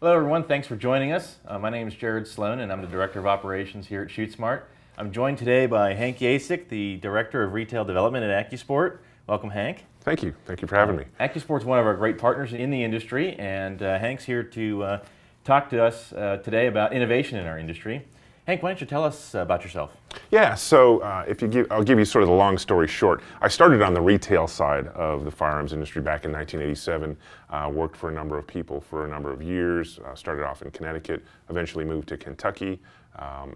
Hello everyone, thanks for joining us. My name is Jared Sloan and I'm the Director of Operations here at ShootSmart. I'm joined today by Hank Yacek, the Director of Retail Development at Acusport. Welcome, Hank. Thank you. Thank you for having me. Acusport's one of our great partners in the industry, and Hank's here to talk to us today about innovation in our industry. Hank, why don't you tell us about yourself? Yeah, so I'll give you sort of the long story short. I started on the retail side of the firearms industry back in 1987. Worked for a number of people for a number of years. Started off in Connecticut, eventually moved to Kentucky,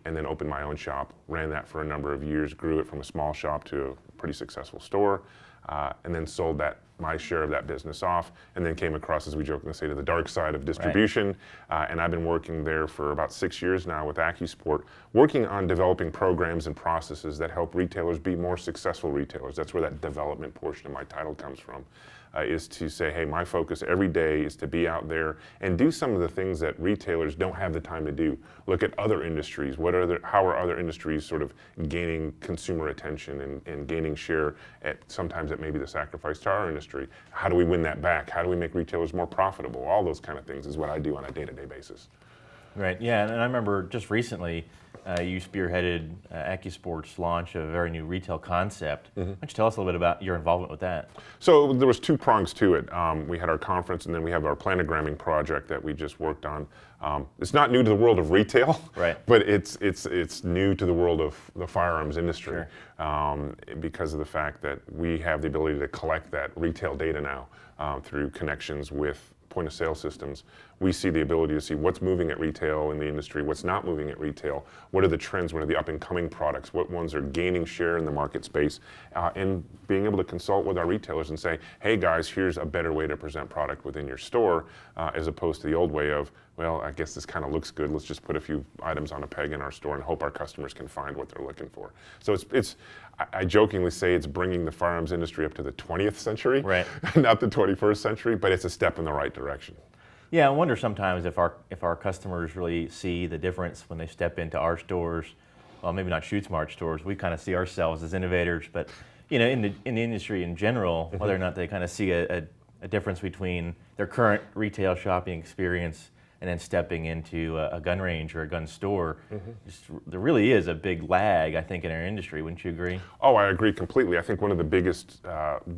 and then opened my own shop. Ran that for a number of years, grew it from a small shop to a pretty successful store, and then sold my share of that business off, and then came across, as we jokingly say, to the dark side of distribution. Right. And I've been working there for about 6 years now with Acusport, working on developing programs and processes that help retailers be more successful retailers. That's where that development portion of my title comes from, is to say, hey, my focus every day is to be out there and do some of the things that retailers don't have the time to do. Look at other industries. How are other industries sort of gaining consumer attention and gaining share sometimes at maybe the sacrifice to our industry? How do we win that back? How do we make retailers more profitable? All those kind of things is what I do on a day-to-day basis. Right, yeah, and I remember just recently you spearheaded Acusport's launch of a very new retail concept. Why don't you tell us a little bit about your involvement with that? So there was two prongs to it. We had our conference, and then we have our planogramming project that we just worked on. It's not new to the world of retail, right, but it's new to the world of the firearms industry. Sure. Because of the fact that we have the ability to collect that retail data now through connections with point of sale systems. We see the ability to see what's moving at retail in the industry, what's not moving at retail, what are the trends, what are the up and coming products, what ones are gaining share in the market space, and being able to consult with our retailers and say, hey guys, here's a better way to present product within your store, as opposed to the old way of, well, I guess this kind of looks good, let's just put a few items on a peg in our store and hope our customers can find what they're looking for. So I jokingly say it's bringing the firearms industry up to the 20th century, right, not the 21st century, but it's a step in the right direction. Yeah, I wonder sometimes if our customers really see the difference when they step into our stores. Well, maybe not ShootSmart stores. We kind of see ourselves as innovators, but in the industry in general, whether or not they kind of see a difference between their current retail shopping experience and then stepping into a gun range or a gun store. There really is a big lag, I think, in our industry. Wouldn't you agree? Oh, I agree completely. I think one of the biggest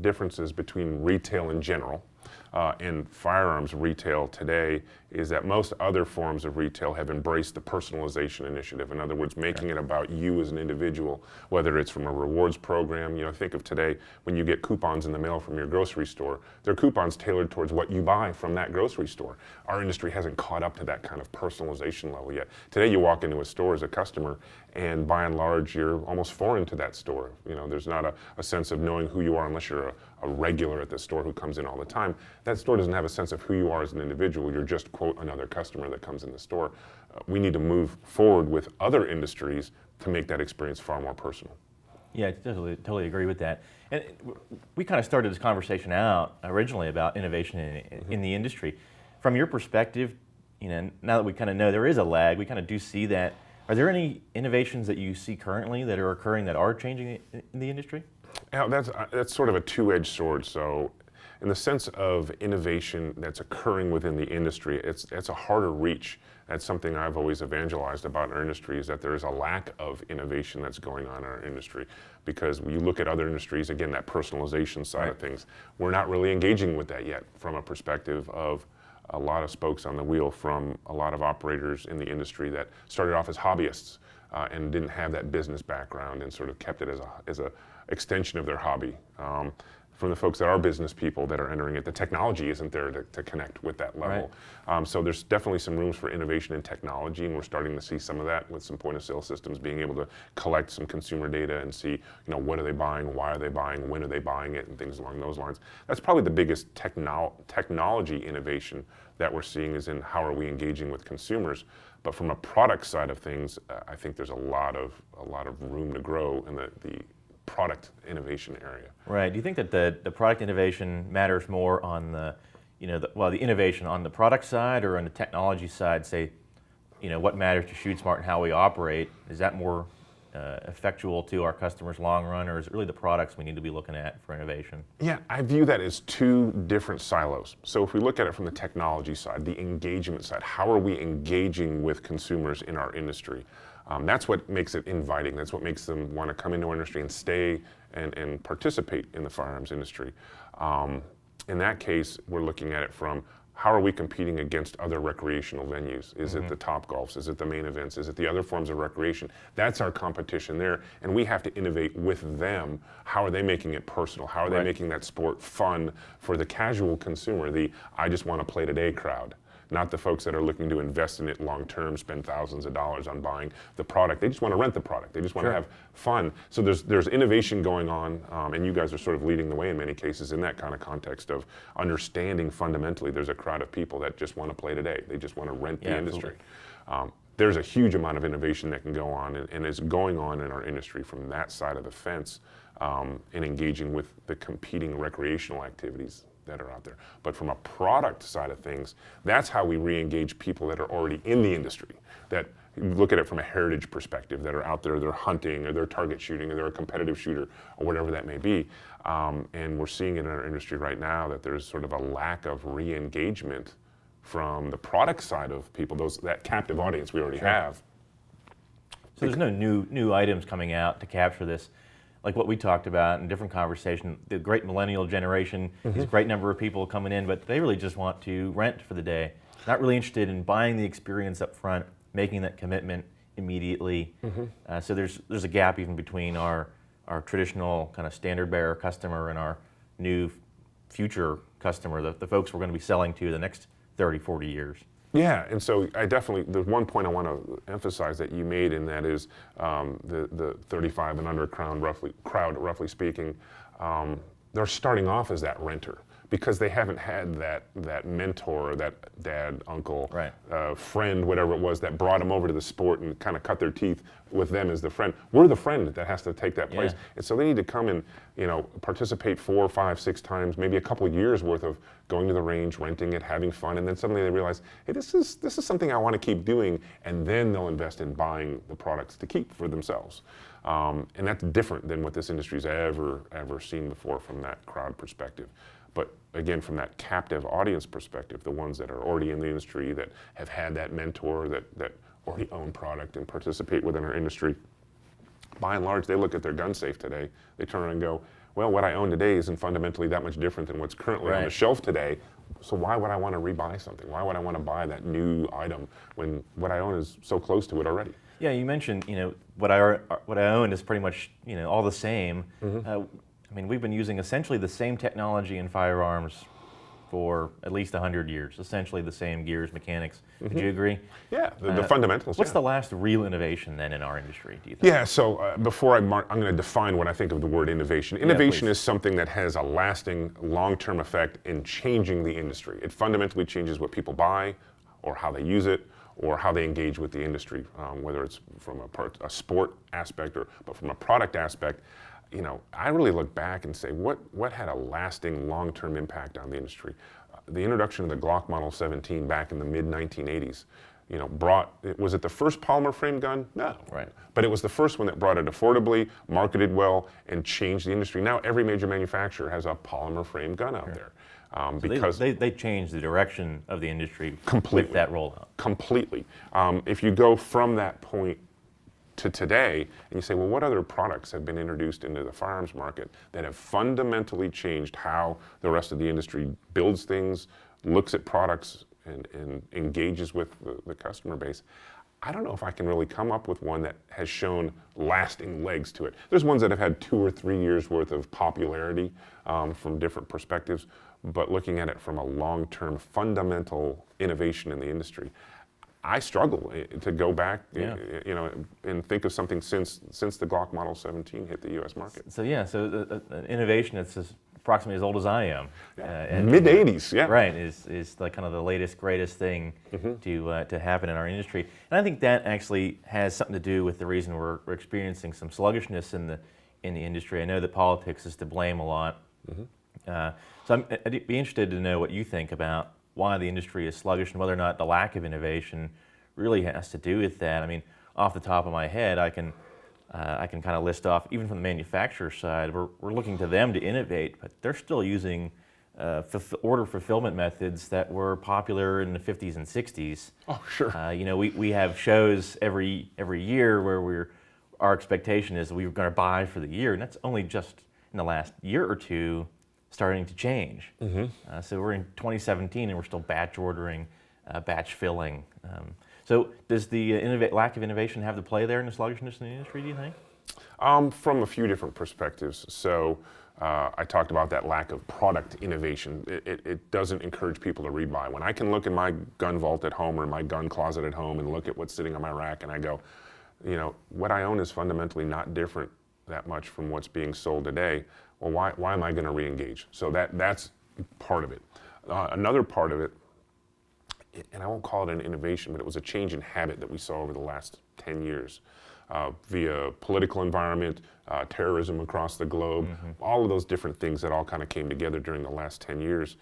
differences between retail in general and firearms retail today is that most other forms of retail have embraced the personalization initiative. In other words, making it about you as an individual, whether it's from a rewards program. Think of today when you get coupons in the mail from your grocery store, they're coupons tailored towards what you buy from that grocery store. Our industry hasn't caught up to that kind of personalization level yet. Today you walk into a store as a customer and by and large you're almost foreign to that store. There's not a sense of knowing who you are unless you're a regular at the store who comes in all the time. That store doesn't have a sense of who you are as an individual. You're just, quote, another customer that comes in the store. We need to move forward with other industries to make that experience far more personal. Yeah, I totally agree with that. And we kind of started this conversation out originally about innovation in the industry. From your perspective, now that we kind of know there is a lag, we kind of do see that. Are there any innovations that you see currently that are occurring that are changing in the industry? Yeah, that's sort of a two-edged sword. So in the sense of innovation that's occurring within the industry, it's a harder reach. That's something I've always evangelized about in our industry, is that there is a lack of innovation that's going on in our industry. Because when you look at other industries, again, that personalization side of things, we're not really engaging with that yet from a perspective of a lot of spokes on the wheel from a lot of operators in the industry that started off as hobbyists and didn't have that business background and sort of kept it as a extension of their hobby. From the folks that are business people that are entering it, the technology isn't there to connect with that level. Right. So there's definitely some rooms for innovation in technology, and we're starting to see some of that with some point of sale systems being able to collect some consumer data and see, what are they buying, why are they buying, when are they buying it, and things along those lines. That's probably the biggest technology innovation that we're seeing, is in how are we engaging with consumers. But from a product side of things, I think there's a lot of room to grow in the product innovation area. Right. Do you think that the product innovation matters more on the innovation on the product side or on the technology side? Say, what matters to ShootSmart and how we operate? Is that more effectual to our customers long run, or is it really the products we need to be looking at for innovation? Yeah, I view that as two different silos. So if we look at it from the technology side, the engagement side, how are we engaging with consumers in our industry? That's what makes it inviting. That's what makes them want to come into our industry and stay and participate in the firearms industry. In that case, we're looking at it from how are we competing against other recreational venues? Is it the Topgolfs? Is it the main events? Is it the other forms of recreation? That's our competition there, and we have to innovate with them. How are they making it personal? How are they making that sport fun for the casual consumer, the I just want to play today crowd? Not the folks that are looking to invest in it long term, spend thousands of dollars on buying the product. They just want to rent the product. They just want to have fun. So there's innovation going on, and you guys are sort of leading the way in many cases in that kind of context of understanding fundamentally there's a crowd of people that just want to play today. They just want to rent the industry. There's a huge amount of innovation that can go on and is going on in our industry from that side of the fence in engaging with the competing recreational activities that are out there. But from a product side of things, that's how we re-engage people that are already in the industry, that look at it from a heritage perspective, that are out there, they're hunting, or they're target shooting, or they're a competitive shooter, or whatever that may be. And we're seeing it in our industry right now that there's sort of a lack of re-engagement from the product side of people, that captive audience we already have. So there's no new items coming out to capture this. Like what we talked about in different conversation, the great millennial generation, is a great number of people coming in, but they really just want to rent for the day. Not really interested in buying the experience up front, making that commitment immediately. So there's a gap even between our traditional kind of standard bearer customer and our new future customer, the folks we're going to be selling to the next 30, 40 years. Yeah, and so there's one point I want to emphasize that you made, and that is the 35 and under crowd, roughly speaking, they're starting off as that renter because they haven't had that mentor, that dad, uncle, friend, whatever it was, that brought them over to the sport and kind of cut their teeth with them as the friend. We're the friend that has to take that place. And so they need to come and participate 4, 5, 6 times, maybe a couple of years worth of going to the range, renting it, having fun, and then suddenly they realize, hey, this is something I want to keep doing, and then they'll invest in buying the products to keep for themselves. And that's different than what this industry's ever seen before from that crowd perspective. But again, from that captive audience perspective, the ones that are already in the industry, that have had that mentor, that already own product and participate within our industry, by and large, they look at their gun safe today, they turn around and go, well, what I own today isn't fundamentally that much different than what's currently on the shelf today, so why would I want to rebuy something? Why would I want to buy that new item when what I own is so close to it already? Yeah, you mentioned, what I own is pretty much, all the same. I mean, we've been using essentially the same technology in firearms for at least 100 years, essentially the same gears, mechanics. Would you agree? Yeah, the fundamentals. What's the last real innovation then in our industry, do you think? Yeah, so before I'm going to define what I think of the word innovation. Innovation is something that has a lasting, long-term effect in changing the industry. It fundamentally changes what people buy, or how they use it, or how they engage with the industry, whether it's from a sport aspect but from a product aspect. I really look back and say, what had a lasting, long-term impact on the industry? The introduction of the Glock Model 17 back in the mid-1980s, was it the first polymer frame gun? No. Right. But it was the first one that brought it affordably, marketed well, and changed the industry. Now every major manufacturer has a polymer frame gun out there. So because they changed the direction of the industry completely with that rollout. Completely. If you go from that point to today, and you say, well, what other products have been introduced into the firearms market that have fundamentally changed how the rest of the industry builds things, looks at products, and engages with the customer base? I don't know if I can really come up with one that has shown lasting legs to it. There's ones that have had 2 or 3 years worth of popularity from different perspectives, but looking at it from a long-term fundamental innovation in the industry, I struggle to go back, and think of something since the Glock Model 17 hit the U.S. market. So an innovation that's approximately as old as I am. Mid-'80s, yeah. Right, is like kind of the latest, greatest thing to happen in our industry. And I think that actually has something to do with the reason we're experiencing some sluggishness in the industry. I know that politics is to blame a lot. So I'd be interested to know what you think about why the industry is sluggish and whether or not the lack of innovation really has to do with that. I mean, off the top of my head, I can I can kind of list off, even from the manufacturer side, we're looking to them to innovate, but they're still using order fulfillment methods that were popular in the 50s and 60s. Oh, sure. We have shows every year where our expectation is that we're going to buy for the year, and that's only just in the last year or two starting to change. So we're in 2017 and we're still batch ordering, batch filling. So does the lack of innovation have to play there in the sluggishness in the industry, do you think? From a few different perspectives. So I talked about that lack of product innovation. It doesn't encourage people to rebuy. When I can look in my gun vault at home or my gun closet at home and look at what's sitting on my rack and I go, what I own is fundamentally not different that much from what's being sold today. Well, why am I going to re-engage? So that's part of it. Another part of it, and I won't call it an innovation, but it was a change in habit that we saw over the last 10 years via political environment, terrorism across the globe, all of those different things that all kind of came together during the last 10 years.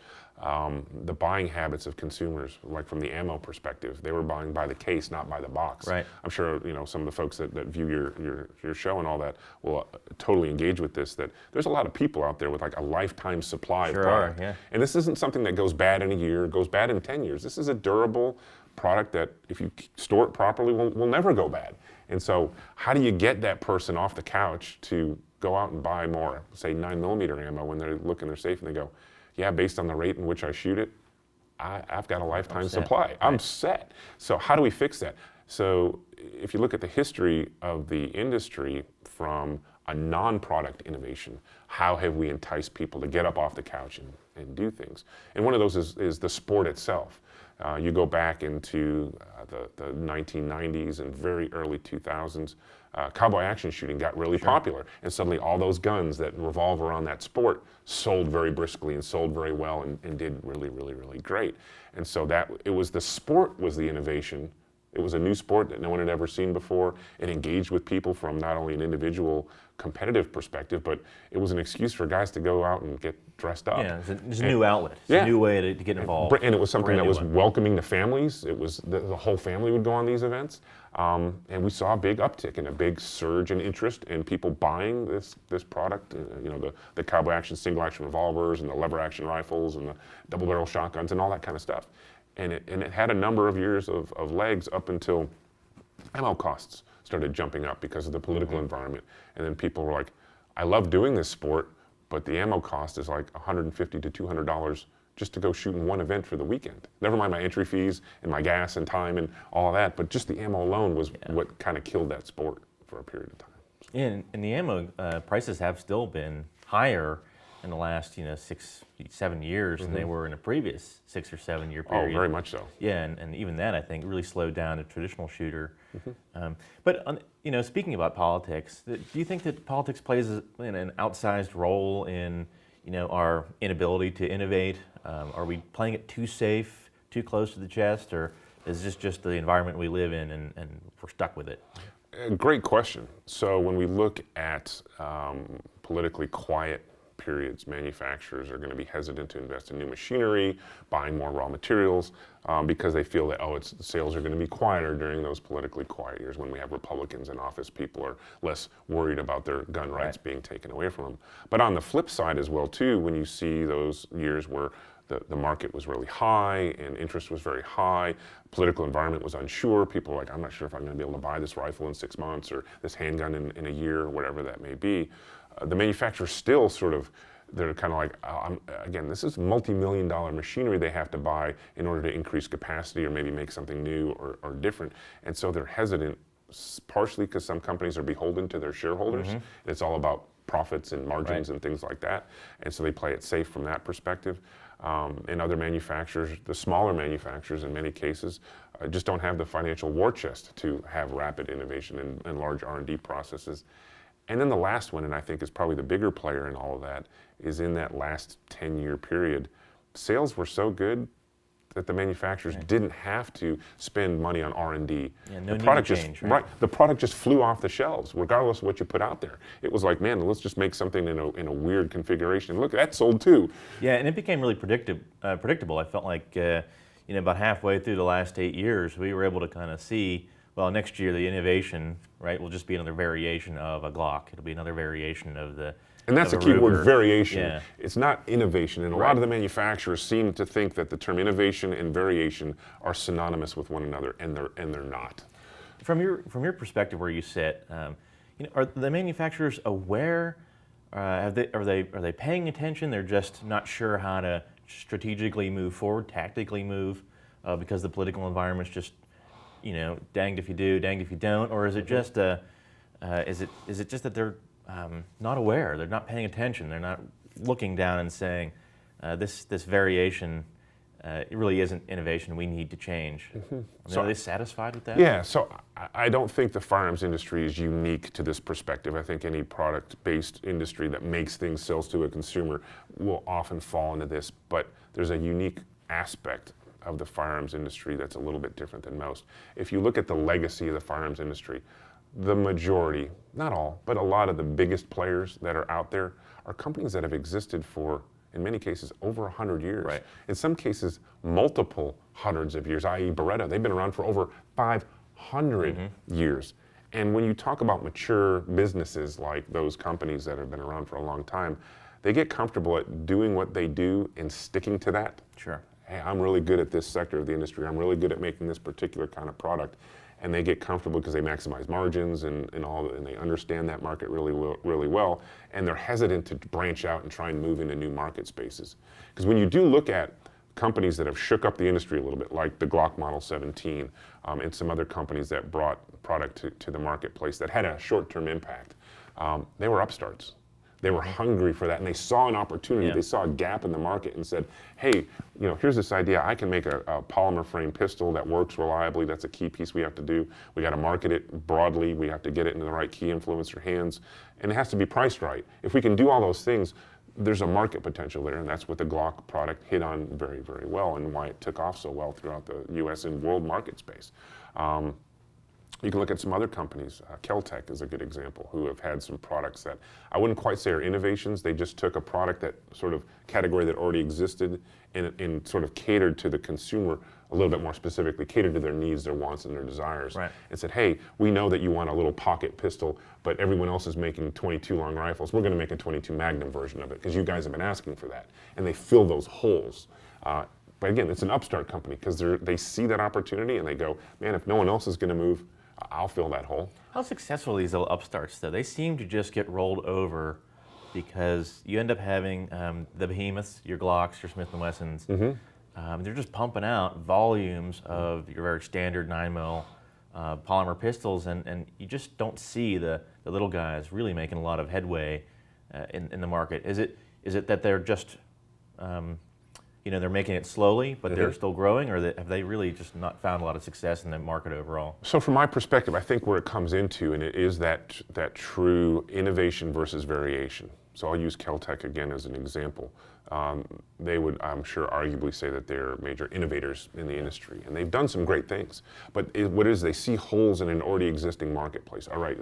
The buying habits of consumers, like from the ammo perspective, they were buying by the case, not by the box. Right. I'm sure some of the folks that view your show and all that will totally engage with this, that there's a lot of people out there with like a lifetime supply of product. Sure are, yeah. And this isn't something that goes bad in a year, goes bad in 10 years. This is a durable product that if you store it properly will never go bad. And so how do you get that person off the couch to go out and buy more, say 9mm ammo when they look in their safe and they go, yeah, based on the rate in which I shoot it, I've got a lifetime supply. I'm set. So how do we fix that? So if you look at the history of the industry from a non-product innovation, how have we enticed people to get up off the couch and do things? And one of those is the sport itself. You go back into the 1990s and very early 2000s, cowboy action shooting got really popular, and suddenly all those guns that revolve around that sport sold very briskly and sold very well and did really, really, really great. And so it was the sport was the innovation. It was a new sport that no one had ever seen before. It engaged with people from not only an individual competitive perspective, but it was an excuse for guys to go out and get dressed up. Yeah, it's a new outlet. It's a new way to get involved. And it was something that was welcoming to families. It was the whole family would go on these events. And we saw a big uptick and a big surge in interest in people buying this product. The cowboy action single action revolvers and the lever action rifles and the double barrel shotguns and all that kind of stuff. And it had a number of years of legs up until ammo costs started jumping up because of the political environment. And then people were like, I love doing this sport, but the ammo cost is like $150 to $200 just to go shoot in one event for the weekend. Never mind my entry fees and my gas and time and all of that, but just the ammo alone was what kind of killed that sport for a period of time. And the ammo prices have still been higher in the last 6-7 years than they were in a previous 6 or 7 year period. Oh, very much so. Yeah, and even that I think really slowed down a traditional shooter. But speaking about politics, do you think that politics plays an outsized role in our inability to innovate? Are we playing it too safe, too close to the chest, or is this just the environment we live in and we're stuck with it? Great question. So when we look at politically quiet periods, manufacturers are going to be hesitant to invest in new machinery, buying more raw materials, because they feel that, sales are going to be quieter during those politically quiet years when we have Republicans in office. People are less worried about their gun rights being taken away from them. But on the flip side as well, too, when you see those years where the market was really high and interest was very high, political environment was unsure, people were like, I'm not sure if I'm going to be able to buy this rifle in 6 months or this handgun in a year, or whatever that may be. The manufacturers still they're kind of like, again, this is multi-million-dollar machinery they have to buy in order to increase capacity or maybe make something new or different. And so they're hesitant, partially because some companies are beholden to their shareholders. And it's all about profits and margins and things like that. And so they play it safe from that perspective. And other manufacturers, the smaller manufacturers in many cases, just don't have the financial war chest to have rapid innovation and large R&D processes. And then the last one, and I think is probably the bigger player in all of that, is in that last 10-year period, sales were so good that the manufacturers didn't have to spend money on R&D. Yeah, no the product need to change, right? The product just flew off the shelves, regardless of what you put out there. It was like, man, let's just make something in a weird configuration. Look, that sold too. Yeah, and it became really predictable. I felt like, about halfway through the last 8 years, we were able to kind of see well, next year the innovation, right, will just be another variation of a Glock. It'll be another variation of the. And that's the of a key word, Ruger. variation. Yeah. It's not innovation. And a lot Right. of the manufacturers seem to think that the term innovation and variation are synonymous with one another, and they're not. From your perspective, where you sit, are the manufacturers aware? Are they paying attention? They're just not sure how to strategically move forward, tactically move, because the political environment's just, danged if you do, danged if you don't, or is it just is it just that they're not aware? They're not paying attention. They're not looking down and saying, this variation. It really isn't innovation. We need to change. So- are they satisfied with that? Yeah, so I don't think the firearms industry is unique to this perspective. I think any product-based industry that makes things, sells to a consumer, will often fall into this, but there's a unique aspect of the firearms industry that's a little bit different than most. If you look at the legacy of the firearms industry, the majority, not all, but a lot of the biggest players that are out there are companies that have existed for, in many cases, over 100 years. Right. In some cases, multiple hundreds of years, i.e. Beretta, they've been around for over 500 years. And when you talk about mature businesses like those companies that have been around for a long time, they get comfortable at doing what they do and sticking to that. Sure. Hey, I'm really good at this sector of the industry. I'm really good at making this particular kind of product. And they get comfortable because they maximize margins and they understand that market really well. And they're hesitant to branch out and try and move into new market spaces. Because when you do look at companies that have shook up the industry a little bit, like the Glock Model 17 and some other companies that brought product to the marketplace that had a short-term impact, they were upstarts. They were hungry for that, and they saw an opportunity. Yeah. They saw a gap in the market and said, hey, here's this idea. I can make a polymer frame pistol that works reliably. That's a key piece we have to do. We got to market it broadly. We have to get it into the right key influencer hands, and it has to be priced right. If we can do all those things, there's a market potential there, and that's what the Glock product hit on very, very well, and why it took off so well throughout the U.S. and world market space. You can look at some other companies. Caltech is a good example, who have had some products that I wouldn't quite say are innovations. They just took a product, that sort of category that already existed, and sort of catered to the consumer a little bit more specifically, catered to their needs, their wants, and their desires. Right. And said, hey, we know that you want a little pocket pistol, but everyone else is making 22 long rifles. We're going to make a 22 Magnum version of it because you guys have been asking for that. And they fill those holes. But again, it's an upstart company because they see that opportunity and they go, man, if no one else is going to move, I'll fill that hole. How successful are these little upstarts, though? They seem to just get rolled over because you end up having the behemoths, your Glocks, your Smith & Wessons. They're just pumping out volumes of your very standard 9mm polymer pistols, and you just don't see the little guys really making a lot of headway in the market. Is it that they're just they're making it slowly, but they're still growing, or have they really just not found a lot of success in the market overall? So from my perspective, I think where it comes into, and it is that true innovation versus variation. So I'll use Caltech again as an example. They would, I'm sure, arguably say that they're major innovators in the industry, and they've done some great things. But what it is, they see holes in an already existing marketplace. All right,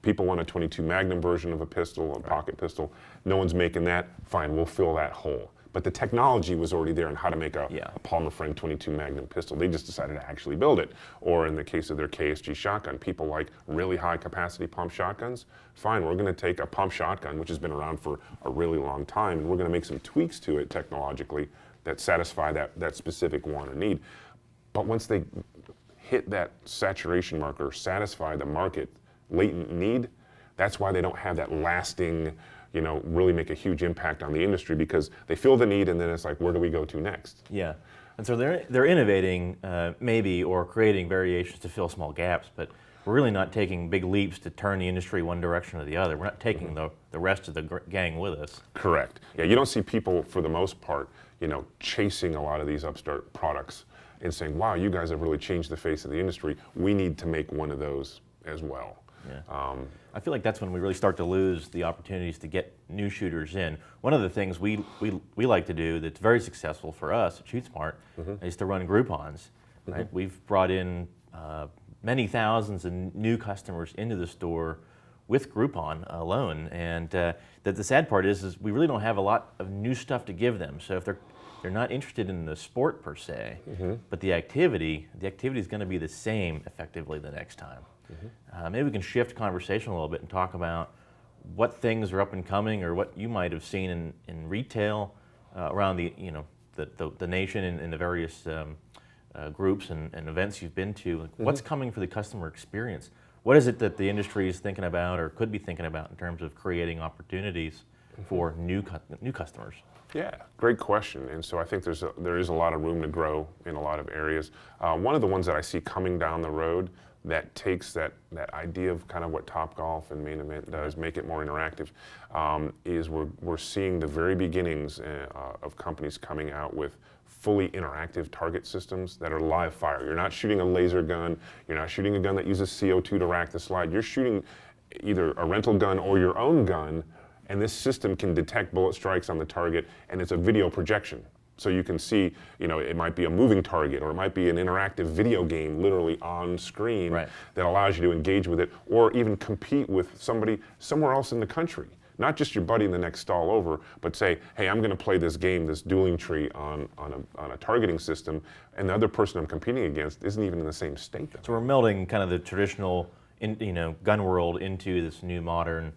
people want a 22 Magnum version of a pistol, a pocket pistol. No one's making that. Fine, we'll fill that hole. But the technology was already there on how to make a polymer frame 22 Magnum pistol. They just decided to actually build it. Or in the case of their KSG shotgun, people like really high capacity pump shotguns. Fine, we're going to take a pump shotgun, which has been around for a really long time, and we're going to make some tweaks to it technologically that satisfy that specific want or need. But once they hit that saturation marker, satisfy the market latent need, that's why they don't have that lasting, really make a huge impact on the industry, because they feel the need and then it's like, where do we go to next? Yeah, and so they're innovating maybe, or creating variations to fill small gaps, but we're really not taking big leaps to turn the industry one direction or the other. We're not taking the rest of the gang with us. Correct. Yeah, you don't see people, for the most part, chasing a lot of these upstart products and saying, wow, you guys have really changed the face of the industry. We need to make one of those as well. Yeah. I feel like that's when we really start to lose the opportunities to get new shooters in. One of the things we like to do that's very successful for us at ShootSmart is to run Groupons. Right? We've brought in many thousands of new customers into the store with Groupon alone, and the sad part is we really don't have a lot of new stuff to give them. So if they're not interested in the sport per se, but the activity is going to be the same effectively the next time. Maybe we can shift conversation a little bit and talk about what things are up and coming, or what you might have seen in retail around the nation and the various groups and events you've been to. Like, what's coming for the customer experience? What is it that the industry is thinking about or could be thinking about in terms of creating opportunities for new customers? Yeah, great question. And so I think there is a lot of room to grow in a lot of areas. One of the ones that I see coming down the road that takes that idea of kind of what Topgolf and Main Event does, make it more interactive, is we're seeing the very beginnings of companies coming out with fully interactive target systems that are live fire. You're not shooting a laser gun, you're not shooting a gun that uses CO2 to rack the slide, you're shooting either a rental gun or your own gun, and this system can detect bullet strikes on the target, and it's a video projection. So you can see, it might be a moving target, or it might be an interactive video game literally on screen that allows you to engage with it, or even compete with somebody somewhere else in the country. Not just your buddy in the next stall over, but say, hey, I'm going to play this game, this dueling tree on a targeting system, and the other person I'm competing against isn't even in the same state. So we're melding kind of the traditional, gun world into this new modern,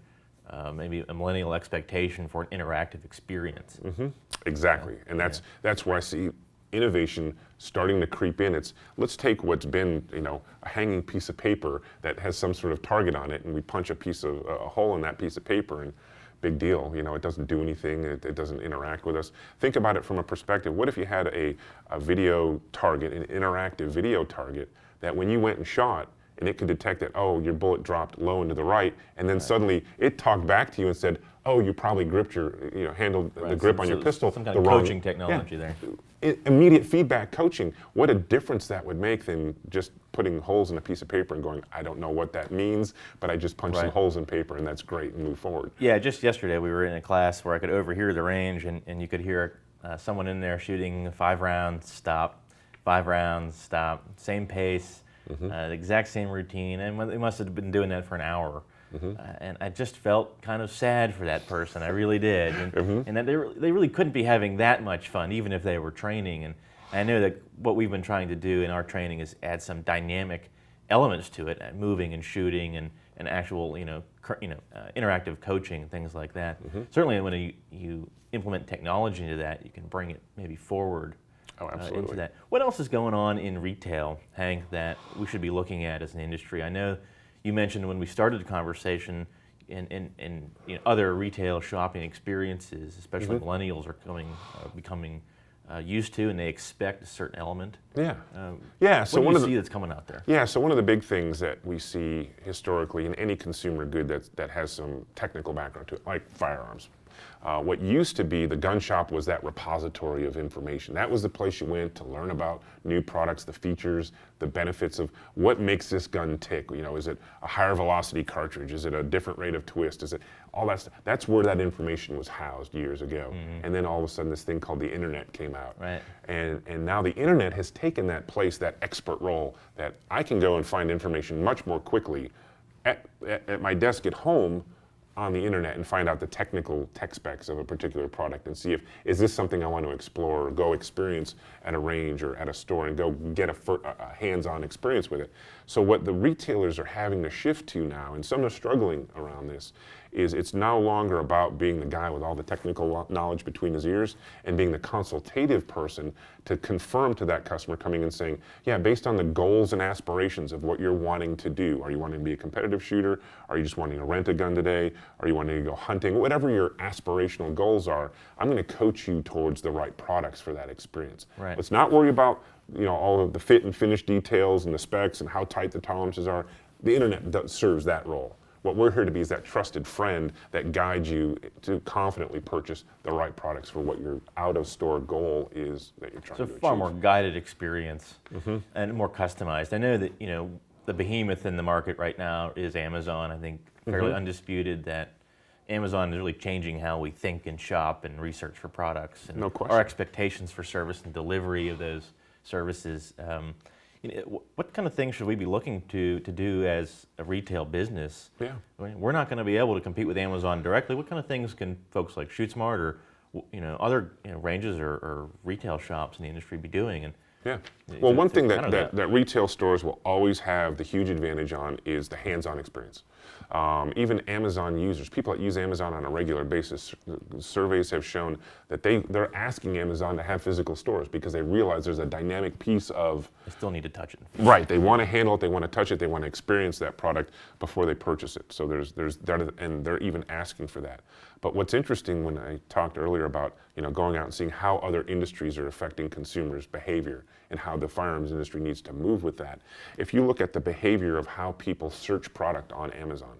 maybe a millennial expectation for an interactive experience. Exactly, and that's where I see innovation starting to creep in. Let's take what's been, a hanging piece of paper that has some sort of target on it, and we punch a hole in that piece of paper, and big deal. It doesn't do anything. It doesn't interact with us. Think about it from a perspective. What if you had a video target, an interactive video target, that when you went and shot, and it could detect that, oh, your bullet dropped low and to the right, and then suddenly it talked back to you and said, oh, you probably gripped handled the grip on your pistol some kind of coaching technology there. Immediate feedback coaching. What a difference that would make than just putting holes in a piece of paper and going, I don't know what that means, but I just punched some holes in paper, and that's great, and move forward. Yeah, just yesterday we were in a class where I could overhear the range, and you could hear someone in there shooting 5 rounds, stop, 5 rounds, stop, same pace, the exact same routine, and they must have been doing that for an hour. And I just felt kind of sad for that person. I really did, and that they really couldn't be having that much fun, even if they were training. And I know that what we've been trying to do in our training is add some dynamic elements to it, moving and shooting and actual interactive coaching, things like that. Certainly, when you implement technology into that, you can bring it maybe forward. Into that. What else is going on in retail, Hank, that we should be looking at as an industry? I know you mentioned when we started the conversation in other retail shopping experiences, especially millennials are becoming used to, and they expect a certain element. So what do you see that's coming out there? Yeah, so one of the big things that we see historically in any consumer good that has some technical background to it, like firearms. What used to be the gun shop was that repository of information. That was the place you went to learn about new products, the features, the benefits of what makes this gun tick. Is it a higher velocity cartridge? Is it a different rate of twist? Is it all that stuff? That's where that information was housed years ago. And then all of a sudden this thing called the internet came out. And now the internet has taken that place, that expert role, that I can go and find information much more quickly at my desk at home on the internet and find out the technical tech specs of a particular product and see is this something I want to explore or go experience at a range or at a store and go get a hands-on experience with it. So what the retailers are having to shift to now, and some are struggling around this, is it's no longer about being the guy with all the technical knowledge between his ears and being the consultative person to confirm to that customer coming and saying, yeah, based on the goals and aspirations of what you're wanting to do, are you wanting to be a competitive shooter? Are you just wanting to rent a gun today? Are you wanting to go hunting? Whatever your aspirational goals are, I'm going to coach you towards the right products for that experience. Let's not worry about all of the fit and finish details and the specs and how tight the tolerances are. The internet serves that role. What we're here to be is that trusted friend that guides you to confidently purchase the right products for what your out-of-store goal is that you're trying to achieve. So far more guided experience and more customized. I know that the behemoth in the market right now is Amazon. I think fairly undisputed that Amazon is really changing how we think and shop and research for products. And no question. Our expectations for service and delivery of those services. What kind of things should we be looking to do as a retail business? Yeah. We're not going to be able to compete with Amazon directly. What kind of things can folks like ShootSmart other ranges or retail shops in the industry be doing. And yeah. Well, one thing counter that retail stores will always have the huge advantage on is the hands-on experience. Even Amazon users, people that use Amazon on a regular basis, surveys have shown that they're asking Amazon to have physical stores because they realize there's a dynamic piece of. They still need to touch it. Right. They want to handle it. They want to touch it. They want to experience that product before they purchase it. So and they're even asking for that. But what's interesting when I talked earlier about going out and seeing how other industries are affecting consumers' behavior and how the firearms industry needs to move with that. If you look at the behavior of how people search product on Amazon,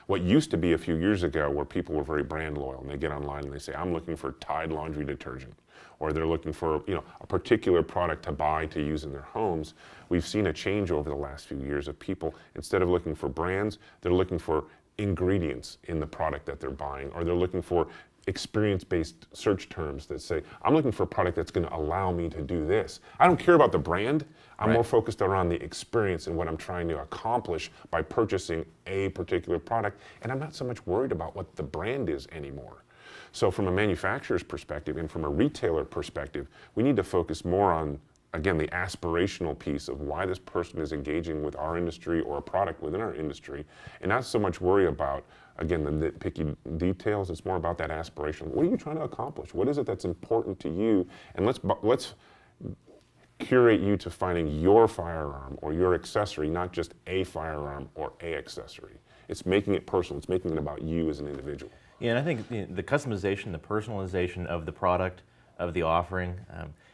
what used to be a few years ago where people were very brand loyal and they get online and they say, I'm looking for Tide laundry detergent, or they're looking for a particular product to buy to use in their homes. We've seen a change over the last few years of people, instead of looking for brands, they're looking for ingredients in the product that they're buying, or they're looking for experience-based search terms that say, I'm looking for a product that's going to allow me to do this. I don't care about the brand. I'm more focused around the experience and what I'm trying to accomplish by purchasing a particular product, and I'm not so much worried about what the brand is anymore. So from a manufacturer's perspective and from a retailer perspective, we need to focus more on, again, the aspirational piece of why this person is engaging with our industry or a product within our industry, and not so much worry about, again, the nitpicky details. It's more about that aspiration. What are you trying to accomplish? What is it that's important to you? And let's curate you to finding your firearm or your accessory, not just a firearm or a accessory. It's making it personal. It's making it about you as an individual. Yeah, and I think the customization, the personalization of the product, of the offering,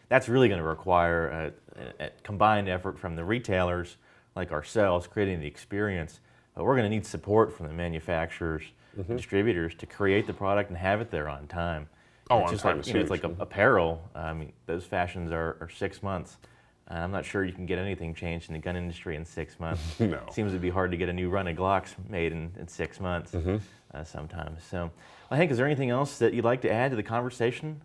that's really going to require a combined effort from the retailers like ourselves, creating the experience. But we're going to need support from the manufacturers, distributors to create the product and have it there on time. Oh, it's on time is huge. It's like apparel. I mean, those fashions are 6 months. I'm not sure you can get anything changed in the gun industry in 6 months. No. It seems to be hard to get a new run of Glocks made in 6 months sometimes. So, well, Hank, is there anything else that you'd like to add to the conversation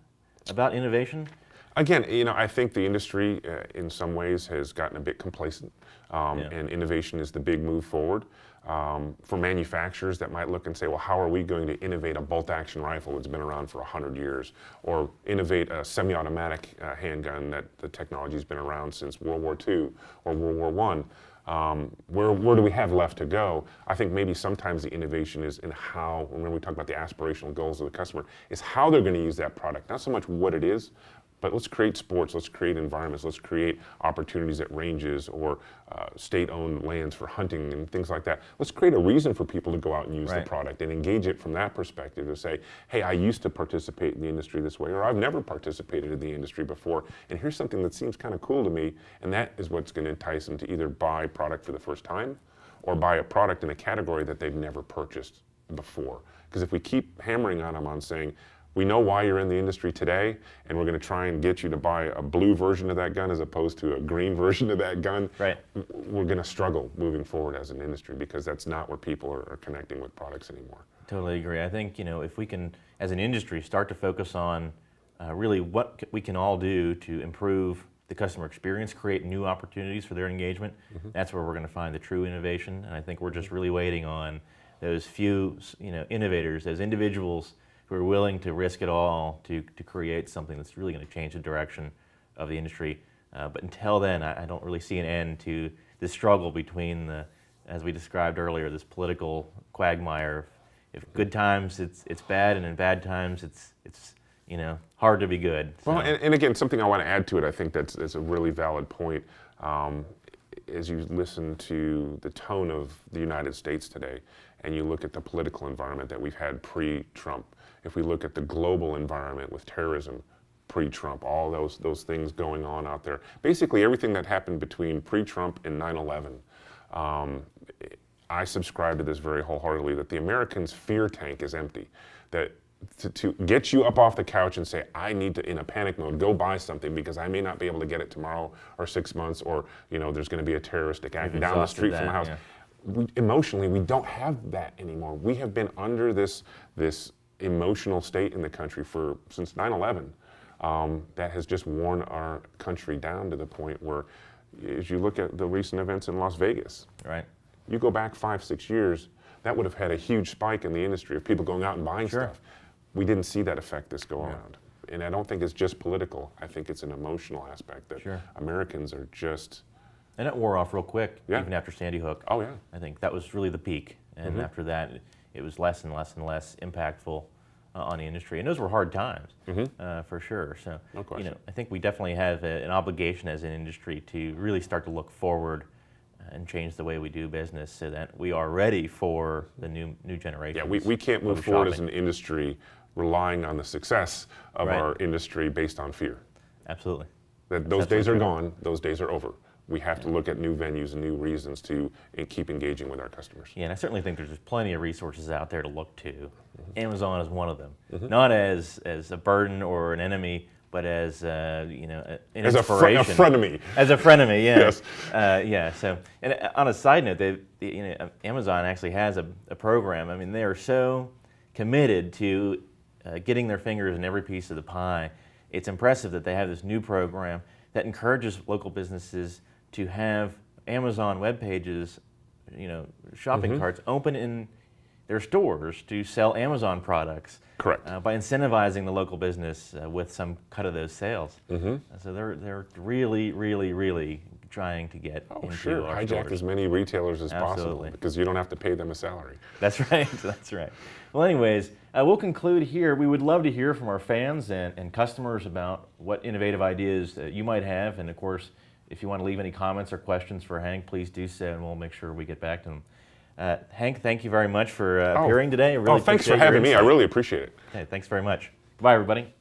about innovation? Again, I think the industry in some ways has gotten a bit complacent, and innovation is the big move forward. For manufacturers that might look and say, well, how are we going to innovate a bolt-action rifle that's been around for 100 years, or innovate a semi-automatic handgun that the technology's been around since World War II or World War I? Where do we have left to go? I think maybe sometimes the innovation is in how, remember we talked about the aspirational goals of the customer, is how they're going to use that product, not so much what it is. But let's create sports, let's create environments, let's create opportunities at ranges or state-owned lands for hunting and things like that. Let's create a reason for people to go out and use the product and engage it from that perspective to say, hey, I used to participate in the industry this way, or I've never participated in the industry before, and here's something that seems kind of cool to me, and that is what's going to entice them to either buy product for the first time or buy a product in a category that they've never purchased before. Because if we keep hammering on them on saying, we know why you're in the industry today, and we're going to try and get you to buy a blue version of that gun as opposed to a green version of that gun. Right. We're going to struggle moving forward as an industry because that's not where people are connecting with products anymore. Totally agree. I think if we can, as an industry, start to focus on really what we can all do to improve the customer experience, create new opportunities for their engagement, that's where we're going to find the true innovation. And I think we're just really waiting on those few innovators, those individuals who are willing to risk it all to create something that's really going to change the direction of the industry. But until then, I don't really see an end to the struggle between as we described earlier, this political quagmire. If good times it's bad, and in bad times it's hard to be good. So. Well, and again, something I want to add to it, I think that's a really valid point. As you listen to the tone of the United States today, and you look at the political environment that we've had pre-Trump, if we look at the global environment with terrorism, pre-Trump, all those things going on out there, basically everything that happened between pre-Trump and 9/11, I subscribe to this very wholeheartedly, that the Americans' fear tank is empty. That to get you up off the couch and say, I need to, in a panic mode, go buy something because I may not be able to get it tomorrow or 6 months, or there's going to be a terroristic act down the street from my house. Yeah. Emotionally, we don't have that anymore. We have been under this emotional state in the country since 9/11 that has just worn our country down to the point where, as you look at the recent events in Las Vegas, right? You go back 5-6 years, that would have had a huge spike in the industry of people going out and buying stuff. we didn't see that effect this go around. And I don't think it's just political. I think it's an emotional aspect that Americans are just... And it wore off real quick, Yeah. even after Sandy Hook. Oh, yeah. I think that was really the peak. And after that, it was less and less and less impactful on the industry. And those were hard times, for sure. So, No question. I think we definitely have an obligation as an industry to really start to look forward and change the way we do business so that we are ready for the new generation. Yeah, we can't move forward as an industry relying on the success of our industry based on fear. Absolutely. Those days are gone. Those days are over. We have to look at new venues and new reasons to keep engaging with our customers. Yeah, and I certainly think there's just plenty of resources out there to look to. Amazon is one of them. Not as a burden or an enemy, but as an inspiration. As a frenemy. As a frenemy, yeah. Yes. So, and on a side note, Amazon actually has a program. I mean, they are so committed to getting their fingers in every piece of the pie. It's impressive that they have this new program that encourages local businesses to have Amazon web pages, shopping carts open in their stores to sell Amazon products. Correct. By incentivizing the local business with some cut of those sales. So they're really, really, really trying to get into our hijack stores. as many retailers as possible because you don't have to pay them a salary. That's right. That's right. Well, anyways, we'll conclude here. We would love to hear from our fans and customers about what innovative ideas you might have. And of course, if you want to leave any comments or questions for Hank, please do so, and we'll make sure we get back to them. Hank, thank you very much for appearing today. I really thanks for appreciate your having me. I insight. really appreciate it. Okay, thanks very much. Bye, everybody.